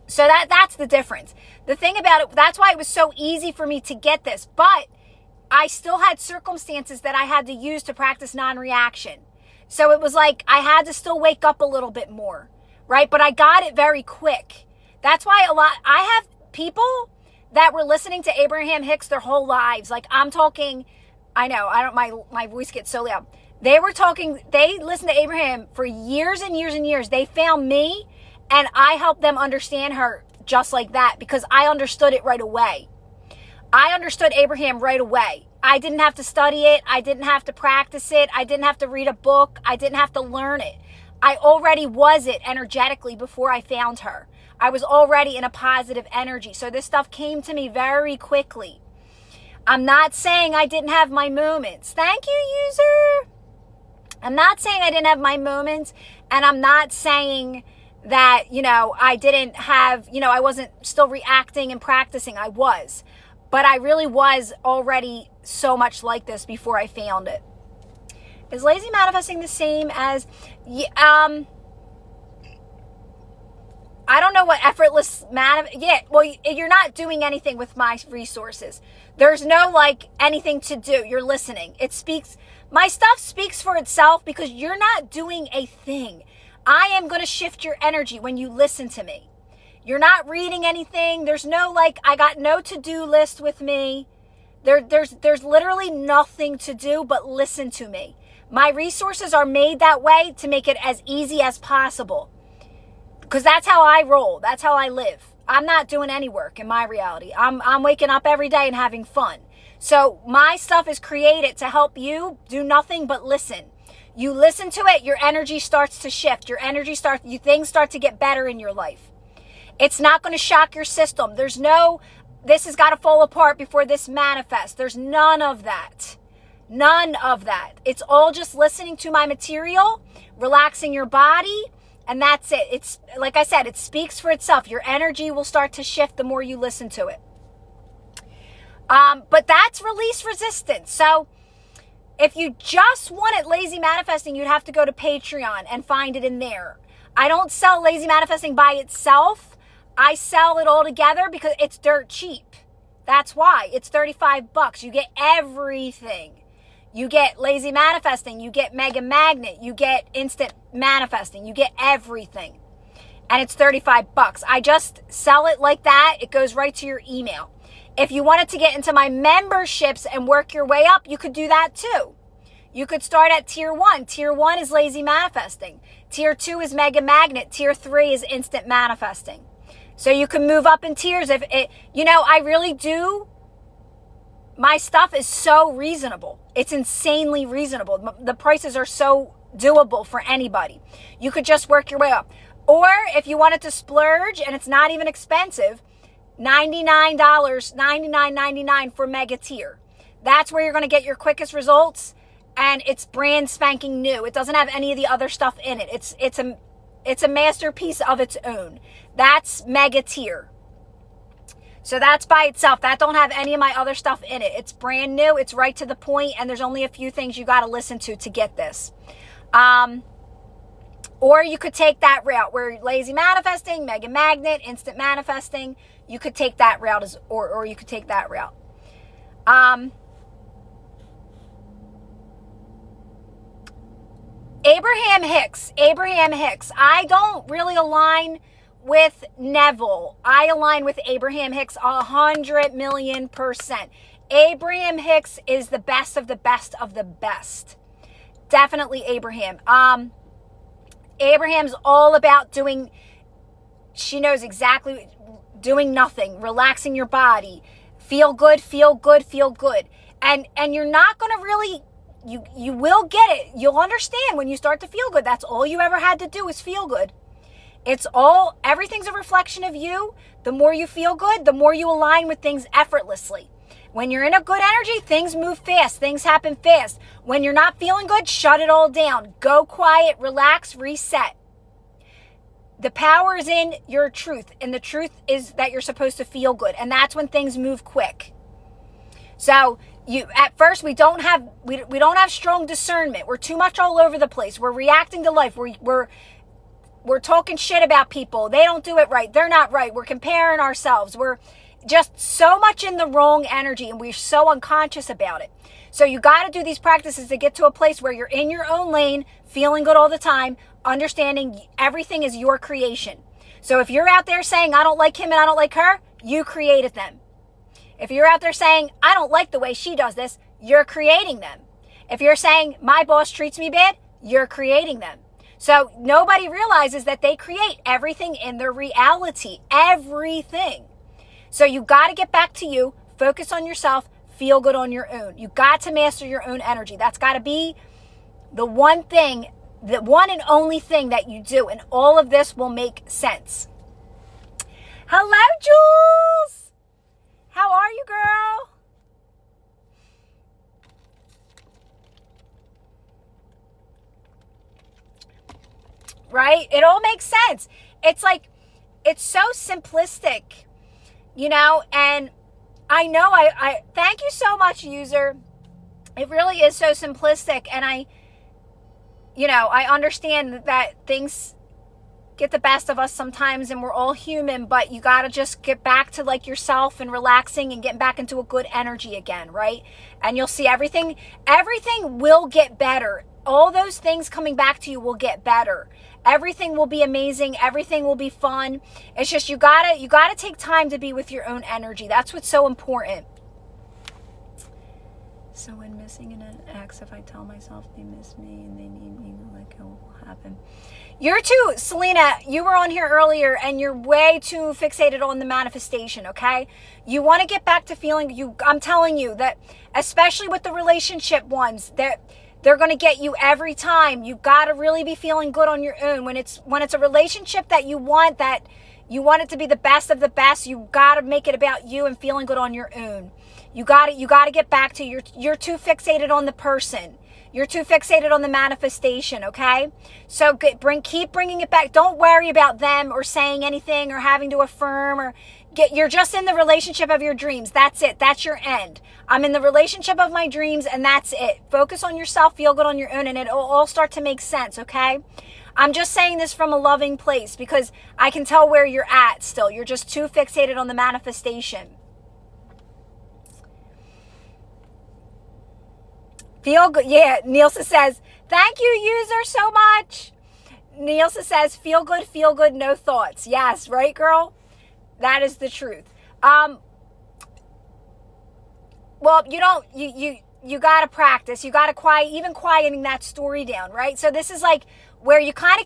So that's the difference. The thing about it, that's why it was so easy for me to get this. But I still had circumstances that I had to use to practice non-reaction. So it was like I had to still wake up a little bit more, right? But I got it very quick. That's why I have people that were listening to Abraham Hicks their whole lives. Like, I'm talking, I know, my voice gets so loud. They listened to Abraham for years and years and years. They found me, and I helped them understand her just like that, because I understood it right away. I understood Abraham right away. I didn't have to study it. I didn't have to practice it. I didn't have to read a book. I didn't have to learn it. I already was it energetically before I found her. I was already in a positive energy. So this stuff came to me very quickly. I'm not saying I didn't have my moments. Thank you, user. I'm not saying I didn't have my moments, and I'm not saying that, I didn't have, I wasn't still reacting and practicing. I was. But I really was already so much like this before I found it. Is lazy manifesting the same as, I don't know what effortless you're not doing anything with my resources. There's no like anything to do. You're listening. My stuff speaks for itself because you're not doing a thing. I am going to shift your energy when you listen to me. You're not reading anything. There's no like, I got no to-do list with me. There's literally nothing to do but listen to me. My resources are made that way to make it as easy as possible. Because that's how I roll. That's how I live. I'm not doing any work in my reality. I'm waking up every day and having fun. So my stuff is created to help you do nothing but listen. You listen to it, your energy starts to shift. Things start to get better in your life. It's not going to shock your system. There's no, this has got to fall apart before this manifests. There's none of that. None of that. It's all just listening to my material, relaxing your body, and that's it. It's like I said, it speaks for itself. Your energy will start to shift the more you listen to it. But that's release resistance. So if you just wanted lazy manifesting, you'd have to go to Patreon and find it in there. I don't sell lazy manifesting by itself. I sell it all together because it's dirt cheap. That's why. It's $35. You get everything. You get lazy manifesting, you get mega magnet, you get instant manifesting, you get everything. And it's $35. I just sell it like that. It goes right to your email. If you wanted to get into my memberships and work your way up, you could do that too. You could start at tier 1. Tier 1 is lazy manifesting. Tier 2 is mega magnet. Tier 3 is instant manifesting. So you can move up in tiers. I really do. My stuff is so reasonable. It's insanely reasonable. The prices are so doable for anybody. You could just work your way up. Or if you wanted to splurge and it's not even expensive, $99, $99.99 for mega tier. That's where you're going to get your quickest results, and it's brand spanking new. It doesn't have any of the other stuff in it. It's a masterpiece of its own. That's mega tier. So that's by itself. That don't have any of my other stuff in it. It's brand new. It's right to the point, and there's only a few things you got to listen to get this. Or you could take that route where lazy manifesting, mega magnet, instant manifesting. You could take that route or you could take that route. Abraham Hicks. I don't really align with Neville. I align with Abraham Hicks 100,000,000%. Abraham Hicks is the best of the best of the best. Definitely Abraham. Abraham's all about doing, she knows exactly, doing nothing, relaxing your body, feel good. And you're not going to really, you will get it. You'll understand when you start to feel good. That's all you ever had to do is feel good. Everything's a reflection of you. The more you feel good, the more you align with things effortlessly. When you're in a good energy, things move fast. Things happen fast. When you're not feeling good, shut it all down. Go quiet, relax, reset. The power is in your truth. And the truth is that you're supposed to feel good. And that's when things move quick. So at first we don't have strong discernment. We're too much all over the place. We're reacting to life. We're talking shit about people. They don't do it right. They're not right. We're comparing ourselves. We're just so much in the wrong energy, and we're so unconscious about it. So you got to do these practices to get to a place where you're in your own lane, feeling good all the time, understanding everything is your creation. So if you're out there saying, I don't like him and I don't like her, you created them. If you're out there saying, I don't like the way she does this, you're creating them. If you're saying, my boss treats me bad, you're creating them. So nobody realizes that they create everything in their reality, everything. So you got to get back to you, focus on yourself, feel good on your own. You got to master your own energy. That's got to be the one thing, the one and only thing that you do, and all of this will make sense. Hello, Jules. How are you, girl? Right? It all makes sense. It's like, it's so simplistic, and I know I thank you so much, user. It really is so simplistic, and I understand that things get the best of us sometimes and we're all human, but you got to just get back to like yourself and relaxing and getting back into a good energy again, right? And you'll see everything will get better. All those things coming back to you will get better. Everything will be amazing. Everything will be fun. It's just you gotta take time to be with your own energy. That's what's so important. So when missing an ex, if I tell myself they miss me and they need me to let go, what will happen? You're too, Selena, you were on here earlier and you're way too fixated on the manifestation, okay? You want to get back to feeling, I'm telling you that, especially with the relationship ones, they're going to get you every time. You got to really be feeling good on your own. When it's a relationship that you want it to be the best of the best, you got to make it about you and feeling good on your own. You got to get back to you're too fixated on the person. You're too fixated on the manifestation, okay? So keep bringing it back. Don't worry about them or saying anything or having to affirm you're just in the relationship of your dreams. That's it. That's your end. I'm in the relationship of my dreams and that's it. Focus on yourself, feel good on your own, and it'll all start to make sense, okay? I'm just saying this from a loving place because I can tell where you're at still. You're just too fixated on the manifestation. Feel good. Yeah, Nielsa says, thank you, user, so much. Nielsa says, feel good, no thoughts. Yes, right, girl? That is the truth. Well, you got to practice. You got to quieting that story down, right? So this is like where you're kind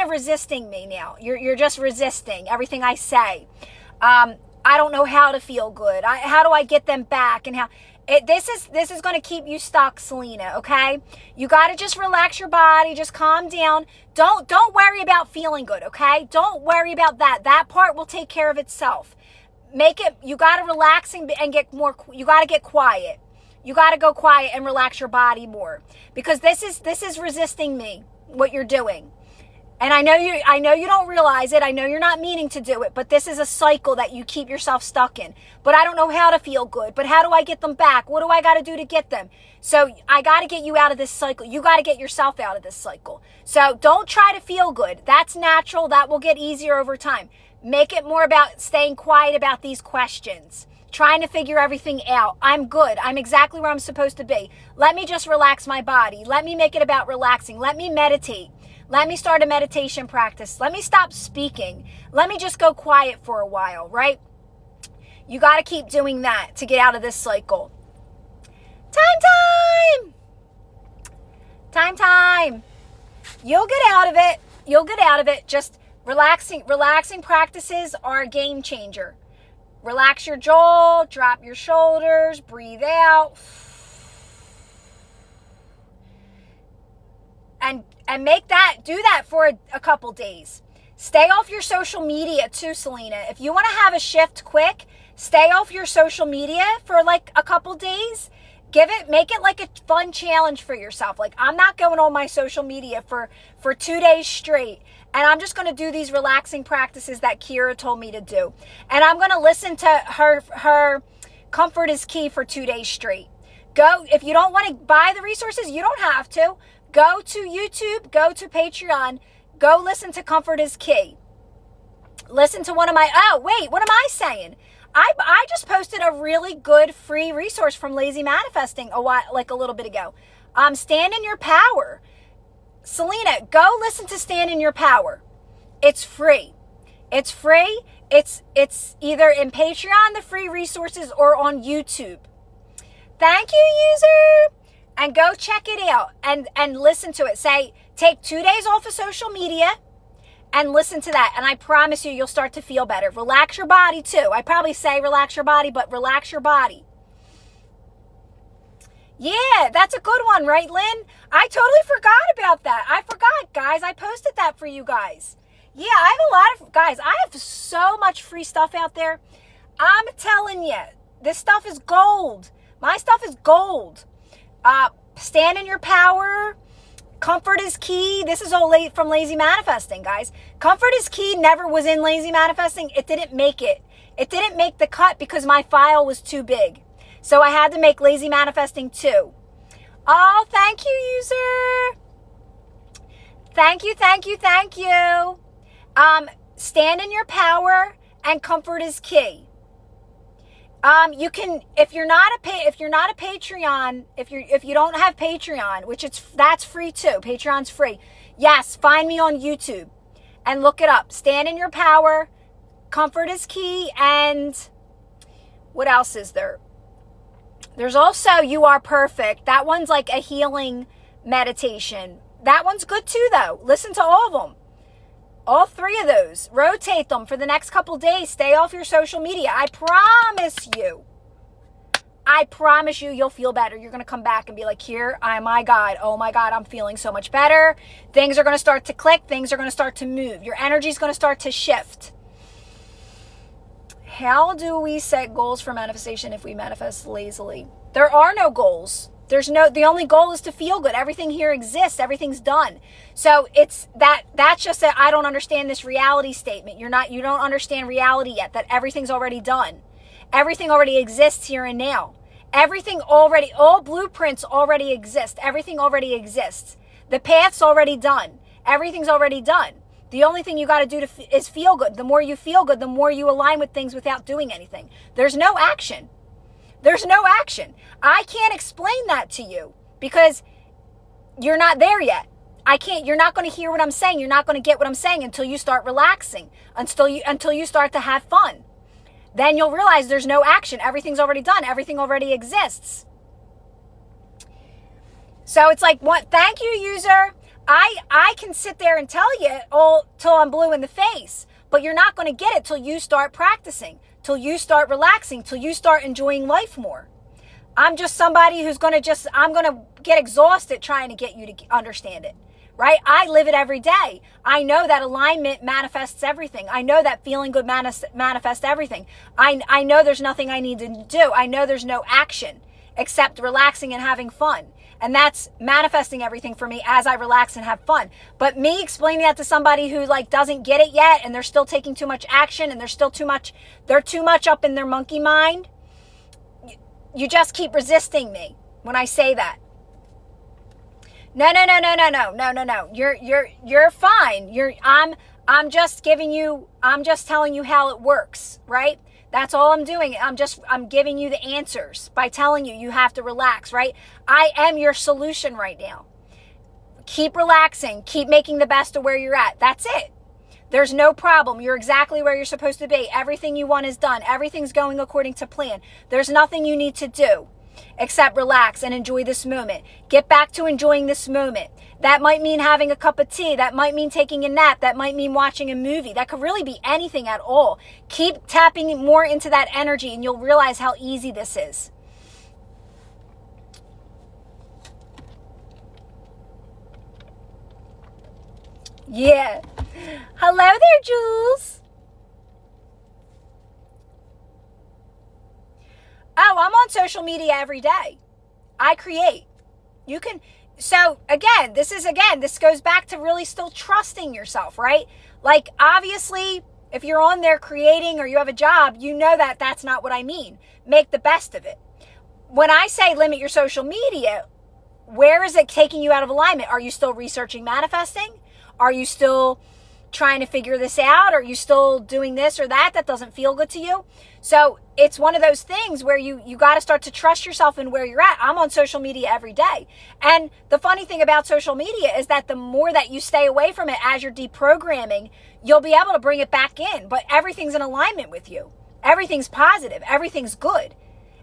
of resisting me now. You're just resisting everything I say. I don't know how to feel good. How do I get them back? And how... This is going to keep you stuck, Selena, okay? You got to just relax your body, just calm down. Don't worry about feeling good, okay? Don't worry about that. That part will take care of itself. You got to relax and you got to get quiet. You got to go quiet and relax your body more because this is resisting me, what you're doing. And I know you don't realize it. I know you're not meaning to do it, but this is a cycle that you keep yourself stuck in. But I don't know how to feel good. But how do I get them back? What do I got to do to get them? So I got to get you out of this cycle. You got to get yourself out of this cycle. So don't try to feel good. That's natural. That will get easier over time. Make it more about staying quiet about these questions. Trying to figure everything out. I'm good. I'm exactly where I'm supposed to be. Let me just relax my body. Let me make it about relaxing. Let me meditate. Let me start a meditation practice. Let me stop speaking. Let me just go quiet for a while, right? You got to keep doing that to get out of this cycle. Time. You'll get out of it. Just relaxing practices are a game changer. Relax your jaw, drop your shoulders, breathe out. And do that for a couple days. Stay off your social media too, Selena. If you want to have a shift quick, stay off your social media for like a couple days. Make it like a fun challenge for yourself. Like, I'm not going on my social media for 2 days straight. And I'm just going to do these relaxing practices that Kira told me to do. And I'm going to listen to her Comfort is Key for 2 days straight. If you don't want to buy the resources, you don't have to. Go to YouTube, go to Patreon, go listen to Comfort is Key. Listen to what am I saying? I just posted a really good free resource from Lazy Manifesting a little bit ago. Stand in Your Power. Selena, go listen to Stand in Your Power. It's free. It's either in Patreon, the free resources, or on YouTube. Thank you, user. And go check it out and listen to it. Take 2 days off of social media and listen to that. And I promise you'll start to feel better. Relax your body too. I probably say relax your body, but relax your body. Yeah, that's a good one, right, Lynn? I totally forgot about that. I forgot, guys. I posted that for you guys. Yeah, I have so much free stuff out there. I'm telling you, this stuff is gold. My stuff is gold. Stand in Your Power. Comfort is Key. This is all from Lazy Manifesting, guys. Comfort is Key never was in Lazy Manifesting. It didn't make it. It didn't make the cut because my file was too big. So I had to make Lazy Manifesting 2. Oh, thank you, user. Thank you, thank you, thank you. Stand in your power, and comfort is key. You can, if you're not a Patreon, if you don't have Patreon, that's free too. Patreon's free. Yes, find me on YouTube and look it up. Stand in your power, comfort is key, and what else is there? There's also You Are Perfect. That one's like a healing meditation. That one's good too, though. Listen to all of them. All three of those. Rotate them for the next couple days. Stay off your social media. I promise you, you'll feel better. You're going to come back and be like, oh my God, I'm feeling so much better. Things are going to start to click. Things are going to start to move. Your energy is going to start to shift. How do we set goals for manifestation if we manifest lazily? There are no goals. The only goal is to feel good. Everything here exists. Everything's done. So that's just that I don't understand this reality statement. You don't understand reality yet, that everything's already done. Everything already exists here and now. All blueprints already exist. Everything already exists. The path's already done. Everything's already done. The only thing you got to do is feel good. The more you feel good, the more you align with things without doing anything. There's no action. I can't explain that to you because you're not there yet. You're not going to hear what I'm saying. You're not going to get what I'm saying until you start relaxing, until you start to have fun. Then you'll realize there's no action. Everything's already done. Everything already exists. So it's like, what? Thank you, user. I can sit there and tell you all till I'm blue in the face, but you're not going to get it till you start practicing, till you start relaxing, till you start enjoying life more. I'm just somebody I'm going to get exhausted trying to get you to understand it, right? I live it every day. I know that alignment manifests everything. I know that feeling good manifests everything. I know there's nothing I need to do. I know there's no action except relaxing and having fun. And that's manifesting everything for me as I relax and have fun. But me explaining that to somebody who doesn't get it yet, and they're still taking too much action, and they're too much up in their monkey mind, you just keep resisting me when I say that. No. You're fine. I'm just telling you how it works, right? That's all I'm doing. I'm giving you the answers by telling you have to relax, right? I am your solution right now. Keep relaxing. Keep making the best of where you're at. That's it. There's no problem. You're exactly where you're supposed to be. Everything you want is done. Everything's going according to plan. There's nothing you need to do except relax and enjoy this moment. Get back to enjoying this moment. That might mean having a cup of tea. That might mean taking a nap. That might mean watching a movie. That could really be anything at all. Keep tapping more into that energy and you'll realize how easy this is. Yeah. Hello there, Jules. Oh, I'm on social media every day. I create. You can... So again, this goes back to really still trusting yourself, right? Like, obviously, if you're on there creating or you have a job, you know that that's not what I mean. Make the best of it. When I say limit your social media, where is it taking you out of alignment? Are you still researching manifesting? Are you still trying to figure this out? Are you still doing this or that doesn't feel good to you? So it's one of those things where you got to start to trust yourself in where you're at. I'm on social media every day. And the funny thing about social media is that the more that you stay away from it as you're deprogramming, you'll be able to bring it back in. But everything's in alignment with you. Everything's positive. Everything's good.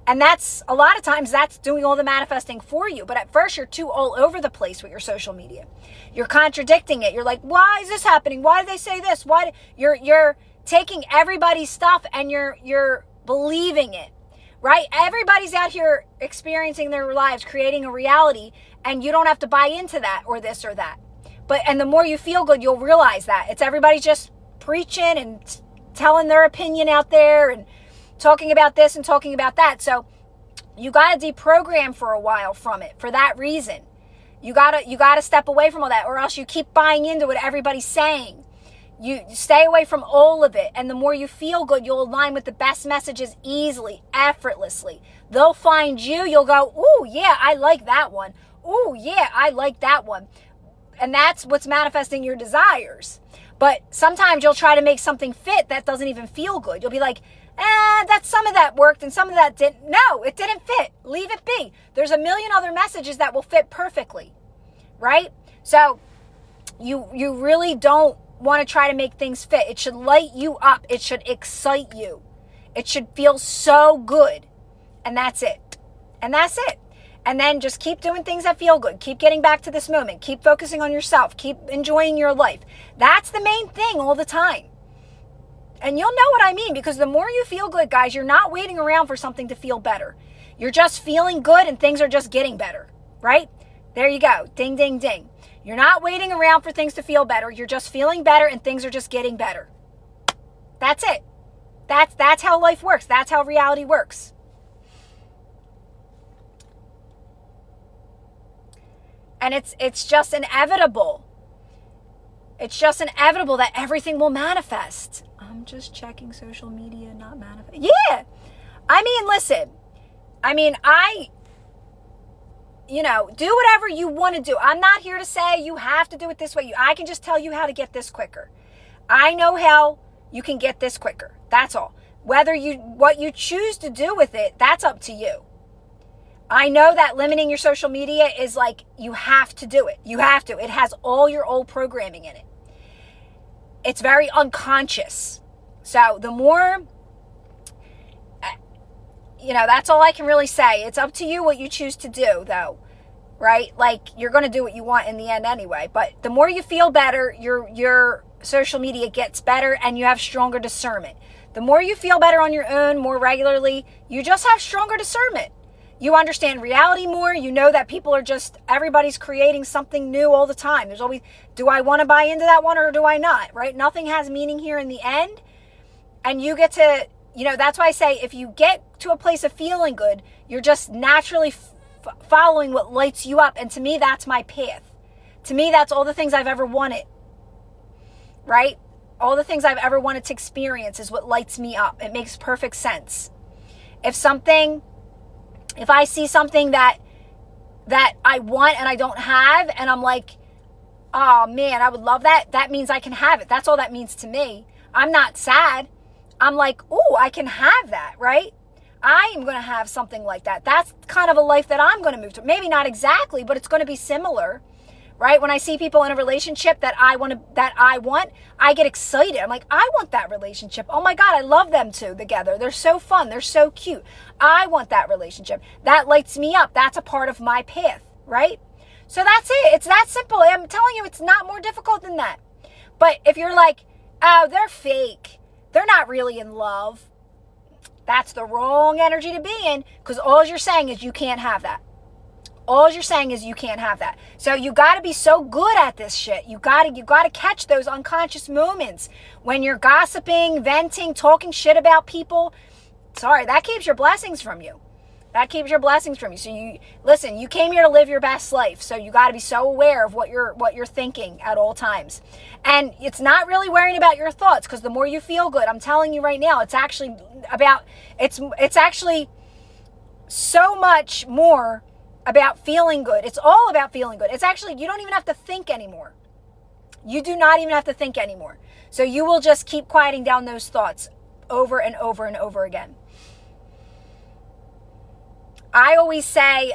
And that's, a lot of times, that's doing all the manifesting for you. But at first, you're too all over the place with your social media. You're contradicting it. You're like, why is this happening? Why do they say this? Why? You're taking everybody's stuff and you're believing it, right? Everybody's out here experiencing their lives, creating a reality, and you don't have to buy into that or this or that. And the more you feel good, you'll realize that. It's everybody just preaching and telling their opinion out there and talking about this and talking about that. So you got to deprogram for a while from it for that reason. You got to step away from all that, or else you keep buying into what everybody's saying. You stay away from all of it. And the more you feel good, you'll align with the best messages easily, effortlessly. They'll find you. You'll go, ooh, yeah, I like that one. Ooh, yeah, I like that one. and that's what's manifesting your desires. But sometimes you'll try to make something fit that doesn't even feel good. You'll be like, that's some of that worked and some of that didn't. No, it didn't fit. Leave it be. There's a million other messages that will fit perfectly, right? So you really don't want to try to make things fit. It should light you up. It should excite you. It should feel so good. And that's it. And that's it. And then just keep doing things that feel good. Keep getting back to this moment. Keep focusing on yourself. Keep enjoying your life. That's the main thing all the time. And you'll know what I mean, because the more you feel good, guys, you're not waiting around for something to feel better. You're just feeling good and things are just getting better, right? There you go. Ding, ding, ding. You're not waiting around for things to feel better. You're just feeling better and things are just getting better. That's it. That's how life works. That's how reality works. And it's just inevitable. It's just inevitable that everything will manifest. I'm just checking social media, not manifest. Yeah. I mean, listen. I mean, do whatever you want to do. I'm not here to say you have to do it this way. I can just tell you how to get this quicker. I know how you can get this quicker. That's all. What you choose to do with it, that's up to you. I know that limiting your social media is like, you have to do it. You have to. It has all your old programming in it. It's very unconscious. So the more, that's all I can really say. It's up to you what you choose to do, though, right? Like, you're going to do what you want in the end anyway. But the more you feel better, your social media gets better and you have stronger discernment. The more you feel better on your own more regularly, you just have stronger discernment. You understand reality more. You know that everybody's creating something new all the time. There's always, do I want to buy into that one or do I not, right? Nothing has meaning here in the end. And you get to, that's why I say, if you get to a place of feeling good, you're just naturally following what lights you up. And to me, that's my path. To me, that's all the things I've ever wanted, right? All the things I've ever wanted to experience is what lights me up. It makes perfect sense. If I see something that I want and I don't have, and I'm like, oh man, I would love that, that means I can have it. That's all that means to me. I'm not sad. I'm like, oh, I can have that, right? I am going to have something like that. That's kind of a life that I'm going to move to. Maybe not exactly, but it's going to be similar, right? When I see people in a relationship that I want, I get excited. I'm like, I want that relationship. Oh my God, I love them two together. They're so fun. They're so cute. I want that relationship. That lights me up. That's a part of my path, right? So that's it. It's that simple. I'm telling you, it's not more difficult than that. But if you're like, oh, they're fake, they're not really in love, that's the wrong energy to be in, because all you're saying is you can't have that. All you're saying is you can't have that. So you got to be so good at this shit. You got to catch those unconscious moments when you're gossiping, venting, talking shit about people. Sorry, that keeps your blessings from you. That keeps your blessings from you. So you came here to live your best life. So you got to be so aware of what you're thinking at all times. And it's not really worrying about your thoughts, because the more you feel good, I'm telling you right now, it's actually so much more about feeling good. It's all about feeling good. It's actually, you don't even have to think anymore. You do not even have to think anymore. So you will just keep quieting down those thoughts over and over and over again. I always say,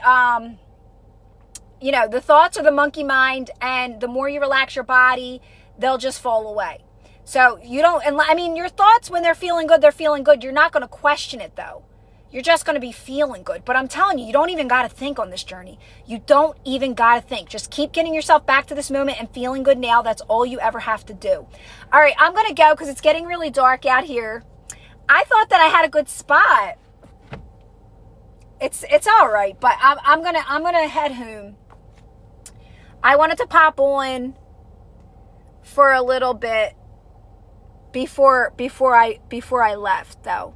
the thoughts are the monkey mind, and the more you relax your body, they'll just fall away. So your thoughts, when they're feeling good, they're feeling good. You're not going to question it though. You're just going to be feeling good. But I'm telling you, you don't even got to think on this journey. You don't even got to think. Just keep getting yourself back to this moment and feeling good now. That's all you ever have to do. All right, I'm going to go because it's getting really dark out here. I thought that I had a good spot. It's all right, but I'm gonna head home. I wanted to pop on for a little bit before I left though.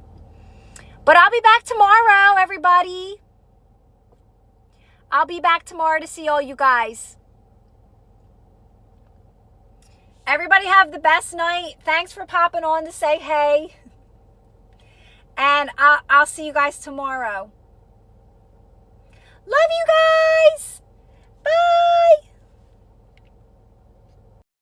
But I'll be back tomorrow, everybody. I'll be back tomorrow to see all you guys. Everybody have the best night. Thanks for popping on to say hey. And I'll see you guys tomorrow. Love you guys. Bye.